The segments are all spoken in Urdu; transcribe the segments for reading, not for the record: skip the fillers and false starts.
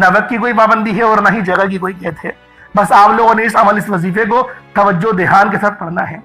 نہ وقت کی کوئی پابندی ہے اور نہ ہی جگہ کی کوئی قید ہے، بس آپ لوگوں نے اس وظیفے کو توجہ دھیان کے ساتھ پڑھنا ہے۔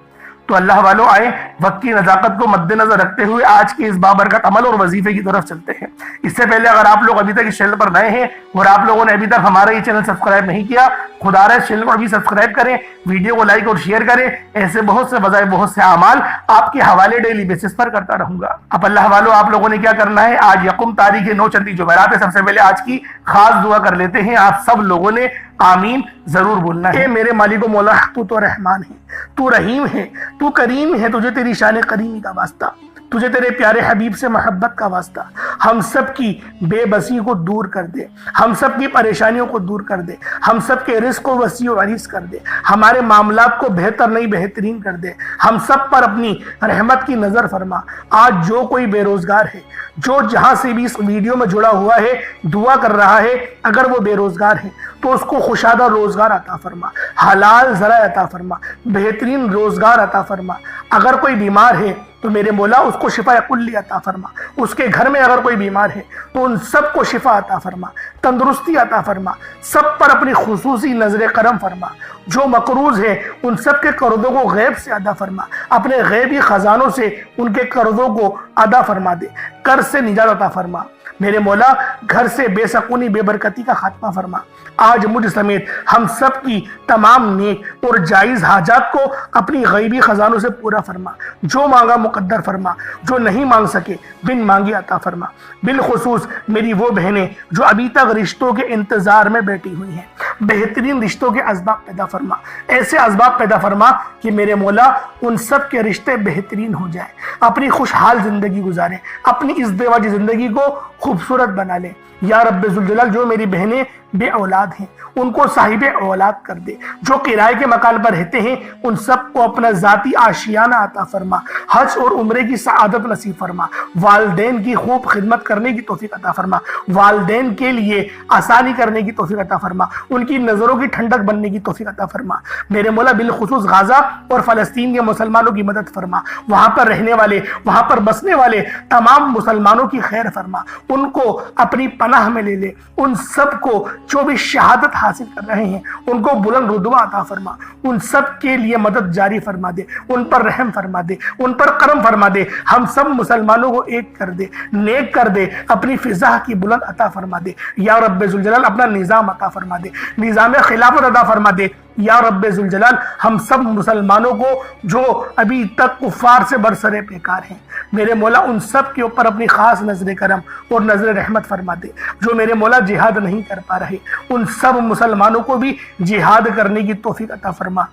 تو اللہ والوں آئے وقت کی نزاکت کو مد نظر رکھتے ہوئے آج کے اس بابرکت عمل اور وظیفے کی طرف چلتے ہیں۔ اس سے پہلے اگر آپ لوگ ابھی تک اس چینل پر نئے ہیں اور آپ لوگوں نے ابھی تک ہمارا یہ چینل سبسکرائب نہیں کیا، خدا رہا اس چینل کو ابھی سبسکرائب کریں، ویڈیو کو لائک اور شیئر کریں۔ ایسے بہت سے بجائے بہت سے اعمال آپ کے حوالے ڈیلی بیسس پر کرتا رہوں گا۔ اب اللہ والوں آپ لوگوں نے کیا کرنا ہے، آج یکم تاریخ 9 چندی جمعرات ہے، سب سے پہلے آج کی خاص دعا کر لیتے ہیں۔ آپ سب لوگوں نے آمین ضرور بولنا ہے۔ اے میرے مالک و مولا، تو رحمان ہے، تو رحیم ہے، تو کریم ہے، تجھے تیری شان کریمی کا واسطہ، تجھے تیرے پیارے حبیب سے محبت کا واسطہ، ہم سب کی بے بسی کو دور کر دے، ہم سب کی پریشانیوں کو دور کر دے، ہم سب کے رزق کو وسیع و عریض کر دے، ہمارے معاملات کو بہتر نہیں بہترین کر دے، ہم سب پر اپنی رحمت کی نظر فرما۔ آج جو کوئی بے روزگار ہے، جو جہاں سے بھی اس ویڈیو میں جڑا ہوا ہے دعا کر رہا ہے، اگر وہ بے روزگار ہے تو اس کو خوشادہ روزگار عطا فرما، حلال ذرائع عطا فرما، بہترین روزگار عطا فرما۔ اگر کوئی بیمار ہے تو میرے مولا اس کو شفا کلی عطا فرما، اس کے گھر میں اگر کوئی بیمار ہے تو ان سب کو شفا عطا فرما، تندرستی عطا فرما، سب پر اپنی خصوصی نظر کرم فرما۔ جو مقروض ہے ان سب کے قرضوں کو غیب سے ادا فرما، اپنے غیبی خزانوں سے ان کے قرضوں کو ادا فرما دے، قرض سے نجات عطا فرما۔ میرے مولا گھر سے بے سکونی بے برکتی کا خاتمہ فرما۔ آج مجھ سمیت ہم سب کی تمام نیک اور جائز حاجات کو اپنی غیبی خزانوں سے پورا فرما، جو مانگا مقدر فرما، جو نہیں مانگ سکے بن مانگی عطا فرما۔ بالخصوص میری وہ بہنیں جو ابھی تک رشتوں کے انتظار میں بیٹھی ہوئی ہیں، بہترین رشتوں کے اسباب پیدا فرما، ایسے اسباب پیدا فرما کہ میرے مولا ان سب کے رشتے بہترین ہو جائیں، اپنی خوشحال زندگی گزاریں، اپنی ازدواجی زندگی کو خوبصورت بنا لیں۔ یا رب ذوالجلال جو میری بہنیں بے اولاد ہیں ان کو صاحب اولاد کر دے، جو کرائے کے مکان پر رہتے ہیں ان سب کو اپنا ذاتی آشیانہ عطا فرما، حج اور عمرے کی سعادت نصیب فرما، والدین کی خوب خدمت کرنے کی توفیق عطا فرما، والدین کے لیے آسانی کرنے کی توفیق عطا فرما، ان کی نظروں کی ٹھنڈک بننے کی توفیق عطا فرما۔ میرے مولا بالخصوص غزہ اور فلسطین کے مسلمانوں کی مدد فرما، وہاں پر رہنے والے، وہاں پر بسنے والے تمام مسلمانوں کی خیر فرما، ان کو اپنی پناہ میں لے لے، ان سب کو جو بھی شہادت حاصل کر رہے ہیں ان کو بلند رتبہ عطا فرما، ان سب کے لیے مدد جاری فرما دے، ان پر رحم فرما دے، ان پر کرم فرما دے، ہم سب مسلمانوں کو ایک کر دے، نیک کر دے، اپنی فضا کی بلند عطا فرما دے۔ یا رب ذوالجلال اپنا نظام عطا فرما دے، نظام خلافت عطا فرما دے۔ یا رب ذوالجلال ہم سب مسلمانوں کو جو ابھی تک کفار سے برسرے پیکار ہیں، میرے مولا ان سب کے اوپر اپنی خاص نظر کرم اور نظر رحمت فرما دے۔ جو میرے مولا جہاد نہیں کر پا رہے ان سب مسلمانوں کو بھی جہاد کرنے کی توفیق عطا فرما،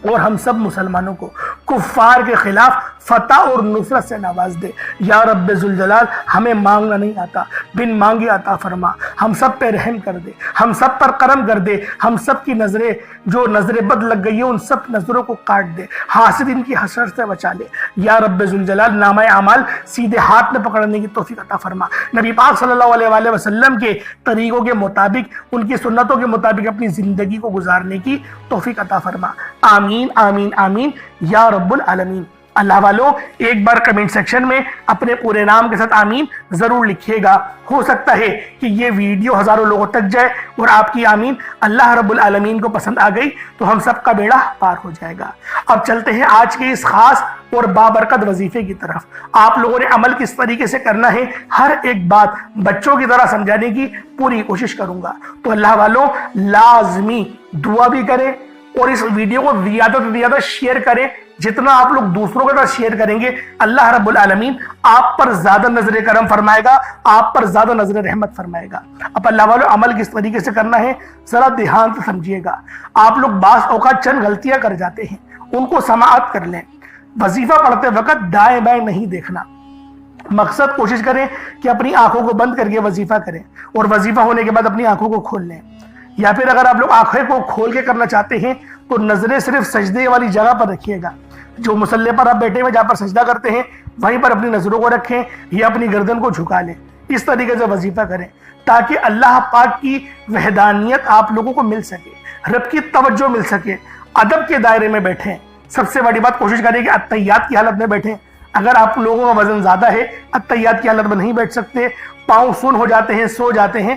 اور ہم سب مسلمانوں کو کفار کے خلاف فتح اور نصرت سے نواز دے۔ یا رب ذوالجلال ہمیں مانگنا نہیں آتا، بن مانگے عطا فرما، ہم سب پہ رحم کر دے، ہم سب پر کرم کر دے، ہم سب کی نظریں جو نظر بد لگ گئی ہے ان سب نظروں کو کاٹ دے، حاسدین کی حسرت سے بچا لے۔ یا رب ذوالجلال نامہ اعمال سیدھے ہاتھ میں پکڑنے کی توفیق عطا فرما، نبی پاک صلی اللہ علیہ وآلہ وسلم کے طریقوں کے مطابق، ان کی سنتوں کے مطابق اپنی زندگی کو گزارنے کی توفیق عطا فرما۔ آمین آمین آمین یا رب العالمین۔ اللہ والوں ایک بار کمنٹ سیکشن میں اپنے پورے نام کے ساتھ آمین ضرور لکھیے گا، ہو سکتا ہے کہ یہ ویڈیو ہزاروں لوگوں تک جائے اور آپ کی آمین اللہ رب العالمین کو پسند آ گئی تو ہم سب کا بیڑا پار ہو جائے گا۔ اب چلتے ہیں آج کے اس خاص اور بابرکت وظیفے کی طرف۔ آپ لوگوں نے عمل کس طریقے سے کرنا ہے ہر ایک بات بچوں کی طرح سمجھانے کی پوری کوشش کروں گا، تو اللہ والوں لازمی دعا بھی کریں اور اس ویڈیو کو زیادہ سے زیادہ شیئر کریں۔ جتنا آپ لوگ دوسروں کے ساتھ شیئر کریں گے اللہ رب العالمین آپ پر زیادہ نظر کرم فرمائے گا، آپ پر زیادہ نظر رحمت فرمائے گا۔ اب اللہ والوں عمل کس طریقے سے کرنا ہے ذرا دھیان سے سمجھیے گا۔ آپ لوگ بعض اوقات چند غلطیاں کر جاتے ہیں، ان کو سماعت کر لیں۔ وظیفہ پڑھتے وقت دائیں بائیں نہیں دیکھنا، مقصد کوشش کریں کہ اپنی آنکھوں کو بند کر کے وظیفہ کریں اور وظیفہ ہونے کے بعد اپنی آنکھوں کو کھول لیں، یا پھر اگر آپ لوگ آنکھیں کو کھول کے کرنا چاہتے ہیں تو نظریں صرف سجدے والی جگہ پر رکھیے گا، جو مصلی پر آپ بیٹھے ہوئے جہاں پر سجدہ کرتے ہیں وہیں پر اپنی نظروں کو رکھیں یا اپنی گردن کو جھکا لیں۔ اس طریقے سے وظیفہ کریں تاکہ اللہ پاک کی وحدانیت آپ لوگوں کو مل سکے، رب کی توجہ مل سکے، ادب کے دائرے میں بیٹھیں۔ سب سے بڑی بات کوشش کریں کہ اتحیات کی حالت میں بیٹھیں۔ اگر آپ لوگوں کا وزن زیادہ ہے اتحیات کی حالت میں نہیں بیٹھ سکتے، پاؤں سن ہو جاتے ہیں، سو جاتے ہیں،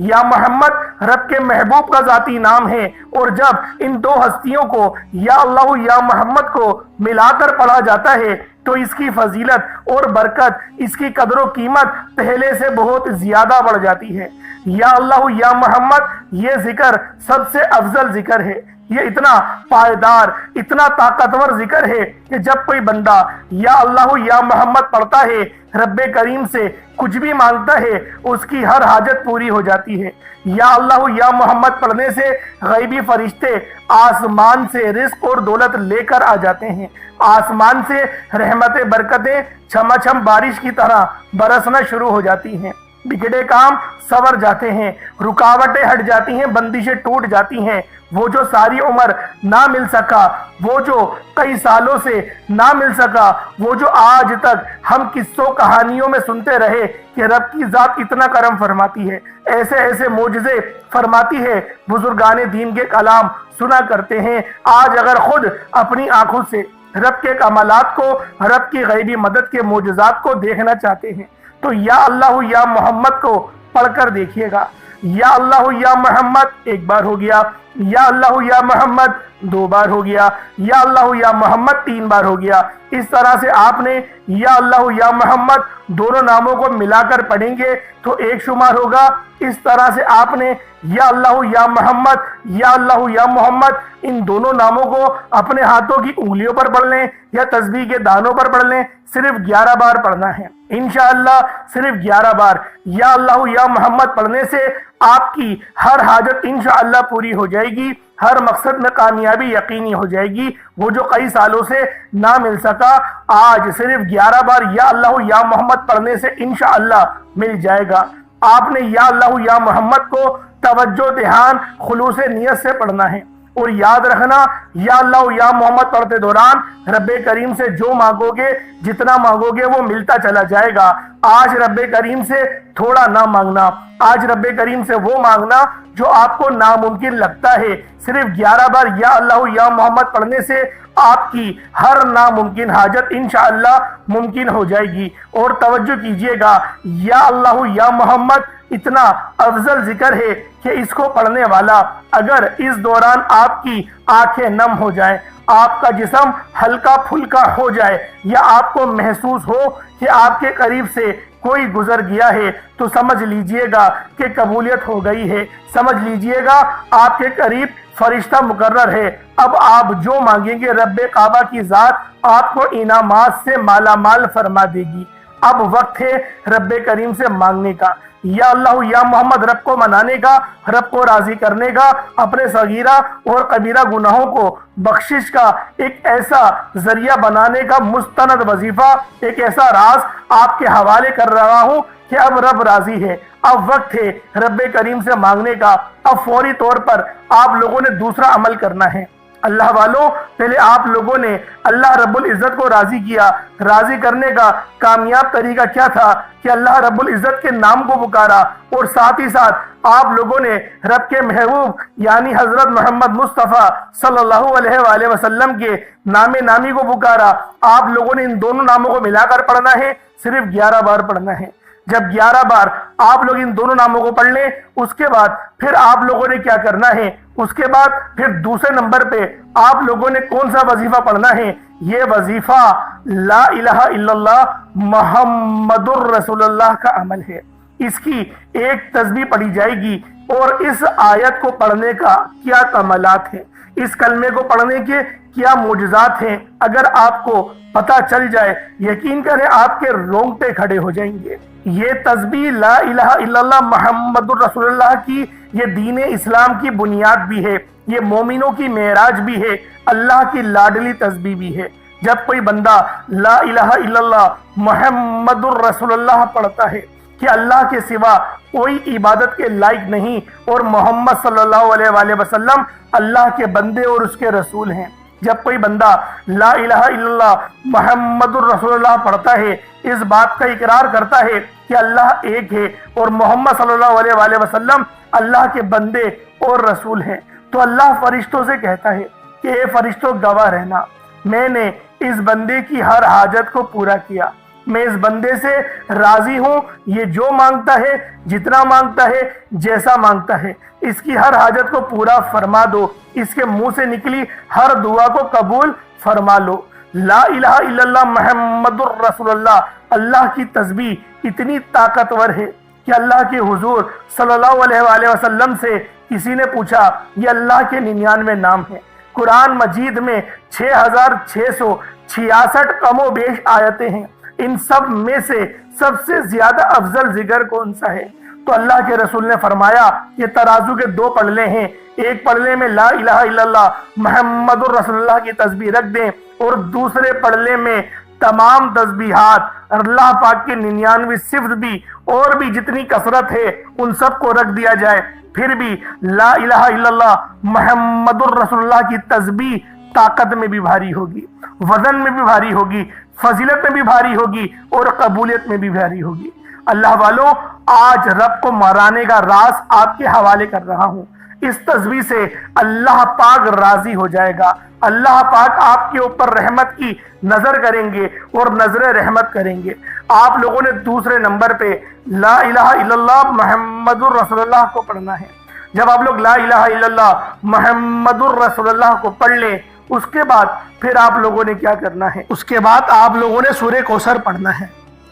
یا محمد رب کے محبوب کا ذاتی نام ہے، اور جب ان دو ہستیوں کو یا اللہ یا محمد کو ملا کر پڑھا جاتا ہے تو اس کی فضیلت اور برکت، اس کی قدر و قیمت پہلے سے بہت زیادہ بڑھ جاتی ہے۔ یا اللہ یا محمد یہ ذکر سب سے افضل ذکر ہے، یہ اتنا پائیدار، اتنا طاقتور ذکر ہے کہ جب کوئی بندہ یا اللہ یا محمد پڑھتا ہے، رب کریم سے کچھ بھی مانگتا ہے، اس کی ہر حاجت پوری ہو جاتی ہے۔ یا اللہ یا محمد پڑھنے سے غیبی فرشتے آسمان سے رزق اور دولت لے کر آ جاتے ہیں، آسمان سے رحمتیں برکتیں چھما چھم بارش کی طرح برسنا شروع ہو جاتی ہیں، بگڑے کام سنور جاتے ہیں، رکاوٹیں ہٹ جاتی ہیں، بندشیں ٹوٹ جاتی ہیں۔ وہ جو ساری عمر نہ مل سکا، وہ جو کئی سالوں سے نہ مل سکا، وہ جو آج تک ہم قصوں کہانیوں میں سنتے رہے کہ رب کی ذات اتنا کرم فرماتی ہے، ایسے ایسے معجزے فرماتی ہے، بزرگان دین کے کلام سنا کرتے ہیں۔ آج اگر خود اپنی آنکھوں سے رب کے کمالات کو، رب کی غیبی مدد کے معجزات کو دیکھنا چاہتے ہیں تو یا اللہ یا محمد کو پڑھ کر دیکھیے گا۔ یا اللہ یا محمد ایک بار ہو گیا، یا اللہ یا محمد دو بار ہو گیا، یا اللہ یا محمد تین بار ہو گیا۔ اس طرح سے آپ نے یا اللہ یا محمد دونوں ناموں کو ملا کر پڑھیں گے تو ایک شمار ہوگا۔ اس طرح سے آپ نے یا اللہ یا محمد، یا اللہ یا محمد ان دونوں ناموں کو اپنے ہاتھوں کی انگلیوں پر پڑھ لیں یا تسبیح کے دانوں پر پڑھ لیں، صرف 11 بار پڑھنا ہے انشاءاللہ، صرف 11 بار یا اللہ یا محمد پڑھنے سے آپ کی ہر حاجت انشاءاللہ پوری ہو جائے گی، ہر مقصد میں کامیابی یقینی ہو جائے گی۔ وہ جو کئی سالوں سے نہ مل سکا، آج صرف 11 بار یا اللہ یا محمد پڑھنے سے انشاءاللہ مل جائے گا۔ آپ نے یا اللہ یا محمد کو توجہ، دھیان، خلوص نیت سے پڑھنا ہے، اور یاد رکھنا یا اللہ یا محمد پڑھتے دوران رب کریم سے جو مانگو گے، جتنا مانگو گے وہ ملتا چلا جائے گا۔ آج رب کریم سے تھوڑا نہ مانگنا، آج رب کریم سے وہ مانگنا جو آپ کو ناممکن لگتا ہے۔ صرف 11 بار یا اللہ یا محمد پڑھنے سے آپ کی ہر ناممکن حاجت انشاءاللہ ممکن ہو جائے گی۔ اور توجہ کیجئے گا، یا اللہ یا محمد اتنا افضل ذکر ہے کہ اس کو پڑھنے والا اگر اس دوران آپ کی آنکھیں نم ہو جائیں، آپ کا جسم ہلکا پھلکا ہو جائے، یا آپ کو محسوس ہو کہ آپ کے قریب سے کوئی گزر گیا ہے، تو سمجھ لیجئے گا کہ قبولیت ہو گئی ہے، سمجھ لیجئے گا آپ کے قریب فرشتہ مقرر ہے۔ اب آپ جو مانگیں گے رب کعبہ کی ذات آپ کو انعامات سے مالا مال فرما دے گی۔ اب وقت ہے رب کریم سے مانگنے کا، یا اللہ یا محمد رب کو منانے کا، رب کو راضی کرنے کا، اپنے صغیرہ اور کبیرہ گناہوں کو بخشش کا ایک ایسا ذریعہ بنانے کا مستند وظیفہ، ایک ایسا راز آپ کے حوالے کر رہا ہوں کہ اب رب راضی ہے۔ اب وقت ہے رب کریم سے مانگنے کا۔ اب فوری طور پر آپ لوگوں نے دوسرا عمل کرنا ہے۔ اللہ والوں، پہلے آپ لوگوں نے اللہ رب العزت کو راضی کیا۔ راضی کرنے کا کامیاب طریقہ کیا تھا کہ اللہ رب العزت کے نام کو پکارا، اور ساتھ ہی ساتھ آپ لوگوں نے رب کے محبوب یعنی حضرت محمد مصطفیٰ صلی اللہ علیہ وآلہ وسلم کے نام نامی کو پکارا۔ آپ لوگوں نے ان دونوں ناموں کو ملا کر پڑھنا ہے، صرف 11 بار پڑھنا ہے۔ جب 11 بار آپ لوگ ان دونوں ناموں کو پڑھ لیں، اس کے بعد پھر آپ لوگوں نے کیا کرنا ہے، اس کے بعد پھر دوسرے نمبر پہ آپ لوگوں نے کون سا وظیفہ پڑھنا ہے؟ یہ وظیفہ لا الہ الا اللہ محمد الرسول اللہ کا عمل ہے۔ اس کی ایک تسبیح پڑھی جائے گی، اور اس آیت کو پڑھنے کا کیا کمالات ہیں، اس کلمے کو پڑھنے کے کیا معجزات ہیں، اگر آپ کو پتہ چل جائے، یقین کریں آپ کے رونگٹے کھڑے ہو جائیں گے۔ یہ تسبیح لا الہ الا اللہ محمد الرسول اللہ کی یہ دین اسلام کی بنیاد بھی ہے، یہ مومنوں کی معراج بھی ہے، اللہ کی لاڈلی تسبیح بھی ہے۔ جب کوئی بندہ لا الہ الا اللہ محمد الرسول اللہ پڑھتا ہے کہ اللہ کے سوا کوئی عبادت کے لائق نہیں، اور محمد صلی اللہ علیہ وآلہ وسلم اللہ کے بندے اور اس کے رسول ہیں، جب کوئی بندہ لا الہ الا اللہ محمد الرسول اللہ پڑھتا ہے، اس بات کا اقرار کرتا ہے کہ اللہ ایک ہے اور محمد صلی اللہ علیہ وآلہ وسلم اللہ کے بندے اور رسول ہیں، تو اللہ فرشتوں سے کہتا ہے کہ اے فرشتوں گواہ رہنا، میں نے اس بندے کی ہر حاجت کو پورا کیا، میں اس بندے سے راضی ہوں، یہ جو مانگتا ہے، جتنا مانگتا ہے، جیسا مانگتا ہے، اس کی ہر حاجت کو پورا فرما دو، اس کے منہ سے نکلی ہر دعا کو قبول فرما لو۔ لا الہ الا اللہ محمد الرسول اللہ، اللہ کی تسبیح اتنی طاقتور ہے کہ اللہ کے حضور صلی اللہ علیہ وآلہ وسلم سے کسی نے پوچھا، یہ اللہ کے 99 نام ہیں، قرآن مجید میں 6666 کم و بیش آیتیں ہیں، ان سب میں سے سب سے زیادہ افضل ذکر کون سا ہے؟ تو اللہ کے رسول نے فرمایا، یہ ترازو کے 2 پلڑے ہیں، ایک پلڑے میں لا الہ الا اللہ محمد الرسول اللہ کی تسبیح رکھ دیں، اور دوسرے پلڑے میں تمام تسبیحات اللہ پاک کے 99 صفت بھی اور بھی جتنی کثرت ہے ان سب کو رکھ دیا جائے، پھر بھی لا الہ الا اللہ محمد الرسول اللہ کی تسبیح طاقت میں بھی بھاری ہوگی، وزن میں بھی بھاری ہوگی، فضیلت میں بھی بھاری ہوگی، اور قبولیت میں بھی بھاری ہوگی۔ اللہ والوں، آج رب کو مرانے کا راز آپ کے حوالے کر رہا ہوں۔ اس تسبیح سے اللہ پاک راضی ہو جائے گا، اللہ پاک آپ کے اوپر رحمت کی نظر کریں گے اور نظر رحمت کریں گے۔ آپ لوگوں نے دوسرے نمبر پہ لا الہ الا اللہ محمد الرسول اللہ کو پڑھنا ہے۔ جب آپ لوگ لا الہ الا اللہ محمد الرسول اللہ کو پڑھ لیں، اس کے بعد پھر آپ لوگوں نے کیا کرنا ہے؟ اس کے بعد آپ لوگوں نے سورہ کوثر پڑھنا ہے۔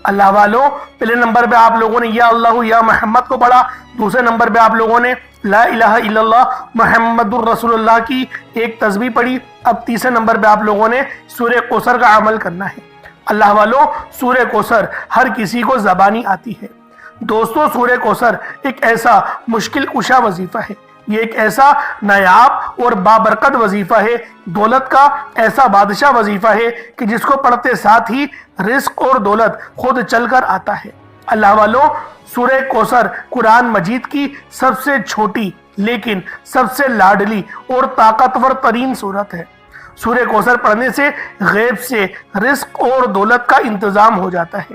اللہ والوں، پہلے نمبر پہ آپ لوگوں نے یا اللہ یا محمد کو پڑھا، دوسرے نمبر پہ آپ لوگوں نے لا الہ الا اللہ محمد الرسول اللہ کی ایک تسبیح پڑھی، اب تیسرے نمبر پہ آپ لوگوں نے سورہ کوثر کا عمل کرنا ہے۔ اللہ والوں، سورہ کوثر ہر کسی کو زبانی آتی ہے۔ دوستو، سورہ کوثر ایک ایسا مشکل کشا وظیفہ ہے، یہ ایک ایسا نایاب اور بابرکت وظیفہ ہے، دولت کا ایسا بادشاہ وظیفہ ہے کہ جس کو پڑھتے ساتھ ہی رزق اور دولت خود چل کر آتا ہے۔ اللہ والوں، سورہ کوثر قرآن مجید کی سب سے چھوٹی لیکن سب سے لاڈلی اور طاقتور ترین سورت ہے۔ سورہ کوثر پڑھنے سے غیب سے رزق اور دولت کا انتظام ہو جاتا ہے۔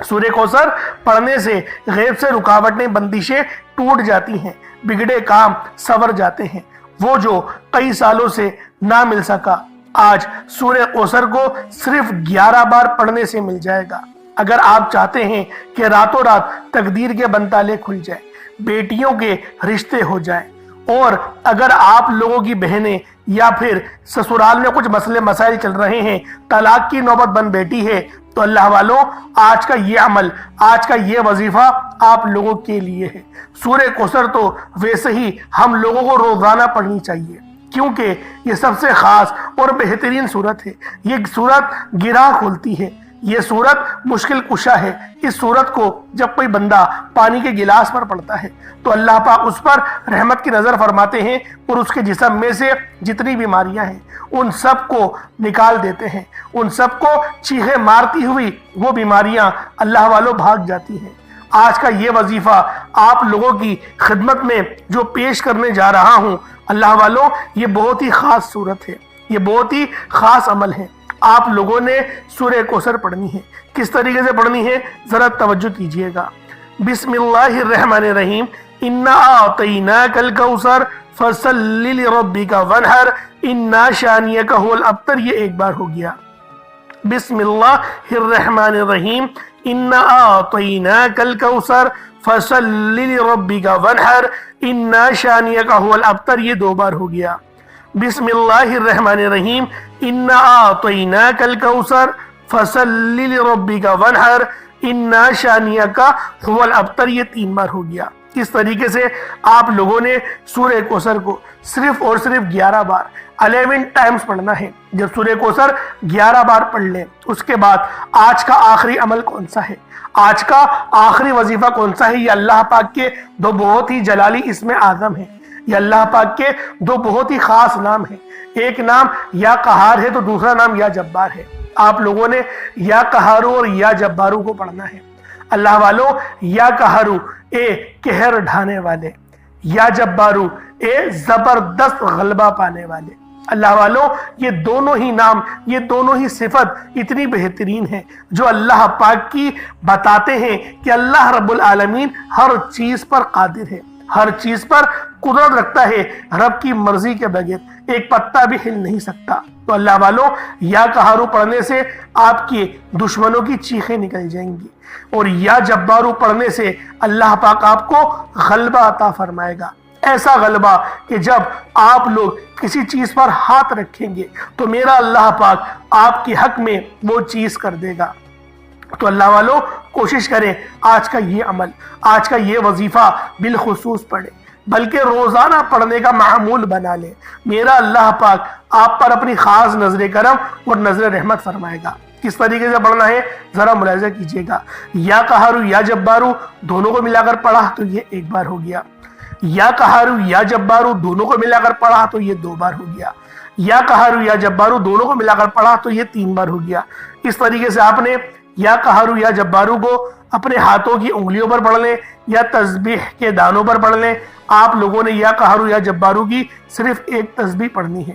سورہ کوثر پڑھنے سے غیب سے رکاوٹیں، بندشیں ٹوٹ جاتی ہیں، بگڑے کام سنور جاتے ہیں۔ وہ جو کئی سالوں سے نہ مل سکا، آج سورہ کوثر کو صرف 11 بار پڑھنے سے مل جائے گا۔ اگر آپ چاہتے ہیں کہ راتوں رات تقدیر کے بنتالے کھل جائیں، بیٹیوں کے رشتے ہو جائیں، اور اگر آپ لوگوں کی بہنیں یا پھر سسرال میں کچھ مسئلے مسائل چل رہے ہیں، طلاق کی نوبت بن بیٹھی ہے، تو اللہ والوں، آج کا یہ عمل، آج کا یہ وظیفہ آپ لوگوں کے لیے ہے۔ سورہ کوثر تو ویسے ہی ہم لوگوں کو روزانہ پڑھنی چاہیے، کیونکہ یہ سب سے خاص اور بہترین سورت ہے۔ یہ سورت گرہ کھولتی ہے، یہ سورت مشکل کشا ہے۔ اس سورت کو جب کوئی بندہ پانی کے گلاس پر پڑھتا ہے تو اللہ پاک اس پر رحمت کی نظر فرماتے ہیں، اور اس کے جسم میں سے جتنی بیماریاں ہیں ان سب کو نکال دیتے ہیں، ان سب کو چیخیں مارتی ہوئی وہ بیماریاں اللہ والوں بھاگ جاتی ہیں۔ آج کا یہ وظیفہ آپ لوگوں کی خدمت میں جو پیش کرنے جا رہا ہوں، اللہ والوں، یہ بہت ہی خاص صورت ہے، یہ بہت ہی خاص عمل ہے۔ آپ لوگوں نے سورہ کوثر پڑھنی ہے۔ کس طریقے سے پڑھنی ہے ذرا توجہ کیجئے گا۔ بسم اللہ الرحمن الرحیم، انا اعطیناک الکوثر فصلی لربک وانحر انا شانیک هو الابتر، یہ ایک بار ہو گیا۔ بسم اللہ الرحمن الرحیم، انا اعطیناک الکوثر فصلی لربک وانحر انا شانیک هو الابتر، یہ 2 بار ہو گیا۔ بسم اللہ الرحمن الرحیم، انا اعطیناک الکوثر فصلی لربک وانحر انا شانیک هو الابتر، یہ 3 بار ہو گیا۔ اس طریقے سے آپ لوگوں نے سورہ کوثر کو صرف اور صرف 11 بار 11 ٹائمز پڑھنا ہے۔ جب سورہ کوثر 11 بار پڑھ لیں، اس کے بعد آج کا آخری عمل کون سا ہے، آج کا آخری وظیفہ کون سا ہے؟ یہ اللہ پاک کے 2 بہت ہی جلالی اسم اعظم ہیں، یہ اللہ پاک کے 2 بہت ہی خاص نام ہیں۔ ایک نام یا قہار ہے تو دوسرا نام یا جبار ہے۔ آپ لوگوں نے یا قہارو اور یا جبارو کو پڑھنا ہے۔ اللہ والوں، یا قہارو اے قہر ڈھانے والے، یا جبارو اے زبردست غلبہ پانے والے۔ اللہ والوں، یہ دونوں ہی نام، یہ دونوں ہی صفت اتنی بہترین ہیں جو اللہ پاک کی بتاتے ہیں کہ اللہ رب العالمین ہر چیز پر قادر ہے، ہر چیز پر قدرت رکھتا ہے رب کی مرضی کے بغیر۔ ایک پتا بھی ہل نہیں سکتا۔ تو اللہ والوں، یا قہارو پڑھنے سے آپ کے دشمنوں کی چیخیں نکل جائیں گی، اور یا جبارو پڑھنے سے اللہ پاک آپ کو غلبہ عطا فرمائے گا، ایسا غلبہ کہ جب آپ لوگ کسی چیز پر ہاتھ رکھیں گے تو میرا اللہ پاک آپ کے حق میں وہ چیز کر دے گا۔ تو اللہ والوں، کوشش کریں آج کا یہ عمل، آج کا یہ وظیفہ بالخصوص پڑھیں، بلکہ روزانہ پڑھنے کا معمول بنا لیں۔ میرا اللہ پاک آپ پر اپنی خاص نظر کرم اور نظر رحمت فرمائے گا۔ کس طریقے سے پڑھنا ہے ذرا ملاحظہ کیجئے گا۔ یا قہارو یا جبارو دونوں کو ملا کر پڑھا تو یہ ایک بار ہو گیا، یا قہارو یا جبارو دونوں کو ملا کر پڑھا تو یہ 2 بار ہو گیا، یا قہارو یا جبارو دونوں کو ملا کر پڑھا تو یہ 3 بار ہو گیا۔ اس طریقے سے آپ نے یا قہارو یا جبارو کو اپنے ہاتھوں کی انگلیوں پر پڑھ لیں یا تسبیح کے دانوں پر پڑھ لیں۔ آپ لوگوں نے یا قہارو یا جبارو کی صرف ایک تسبیح پڑھنی ہے،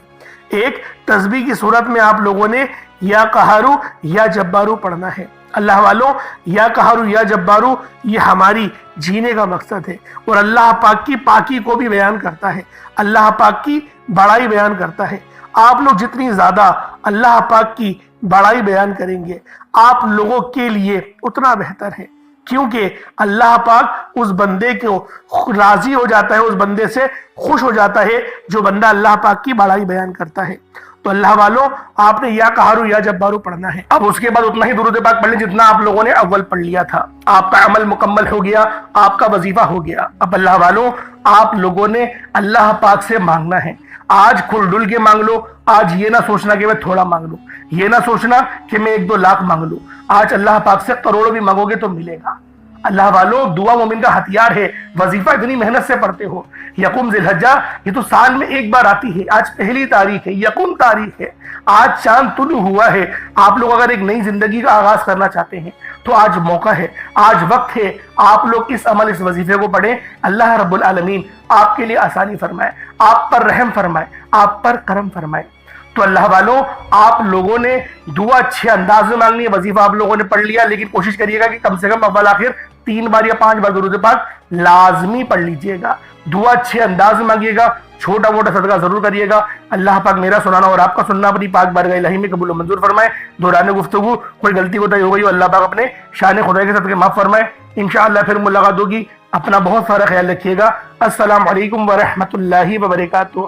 ایک تسبیح کی صورت میں آپ لوگوں نے یا قہارو یا جبارو پڑھنا ہے۔ اللہ والوں، یا قہارو یا جبارو یہ ہماری جینے کا مقصد ہے، اور اللہ پاک کی پاکی کو بھی بیان کرتا ہے، اللہ پاک کی بڑائی بیان کرتا ہے۔ آپ لوگ جتنی زیادہ اللہ پاک کی بڑائی بیان کریں گے آپ لوگوں کے لیے اتنا بہتر ہے، کیونکہ اللہ پاک اس بندے کو راضی ہو جاتا ہے، اس بندے سے خوش ہو جاتا ہے جو بندہ اللہ پاک کی بڑائی بیان کرتا ہے۔ تو اللہ والوں، آپ نے یا قہارو یا جبارو پڑھنا ہے۔ اب اس کے بعد اتنا ہی درود پاک پڑھ لیں جتنا آپ لوگوں نے اول پڑھ لیا تھا۔ آپ کا عمل مکمل ہو گیا، آپ کا وظیفہ ہو گیا۔ اب اللہ والوں، آپ لوگوں نے اللہ پاک سے مانگنا ہے۔ آج کھل ڈل کے مانگ لو، آج یہ نہ سوچنا کہ میں تھوڑا مانگ لوں، یہ نہ سوچنا کہ میں 1-2 لاکھ مانگ لوں۔ آج اللہ پاک سے کروڑوں بھی مانگو گے تو ملے گا۔ اللہ والوں، دعا مومن کا ہتھیار ہے، وظیفہ اتنی محنت سے پڑھتے ہو۔ یکم ذی الحجہ یہ تو سال میں ایک بار آتی ہے، آج پہلی تاریخ ہے، یکم تاریخ ہے، آج چاند طلوع ہوا ہے۔ آپ لوگ اگر ایک نئی زندگی کا آغاز کرنا چاہتے ہیں تو آج موقع ہے، آج وقت ہے، آپ لوگ اس عمل، اس وظیفے کو پڑھیں۔ اللہ رب العالمین آپ کے لیے آسانی فرمائے، آپ پر رحم فرمائے، آپ پر کرم فرمائے۔ تو اللہ والوں، آپ لوگوں نے دعا اچھے انداز میں مانگنی ہے، وظیفہ آپ لوگوں نے پڑھ لیا، لیکن کوشش کریے گا کہ کم سے کم اول آخر 3 بار یا 5 بار درود پاک لازمی پڑھ لیجئے گا۔ دعا اچھے انداز میں مانگیے گا، چھوٹا موٹا صدقہ ضرور کریے گا۔ اللہ پاک میرا سنانا اور آپ کا سننا اپنی پاک بارگاہ الہی میں قبول و منظور فرمائے۔ دوران گفتگو کوئی غلطی کوتاہی ہو گئی ہو، اللہ پاک اپنے شان خدا کے صدقے معاف فرمائے۔ انشاءاللہ پھر ملاقات ہوگی، اپنا بہت سارا خیال رکھیے گا۔ السلام علیکم ورحمۃ اللہ وبرکاتہ۔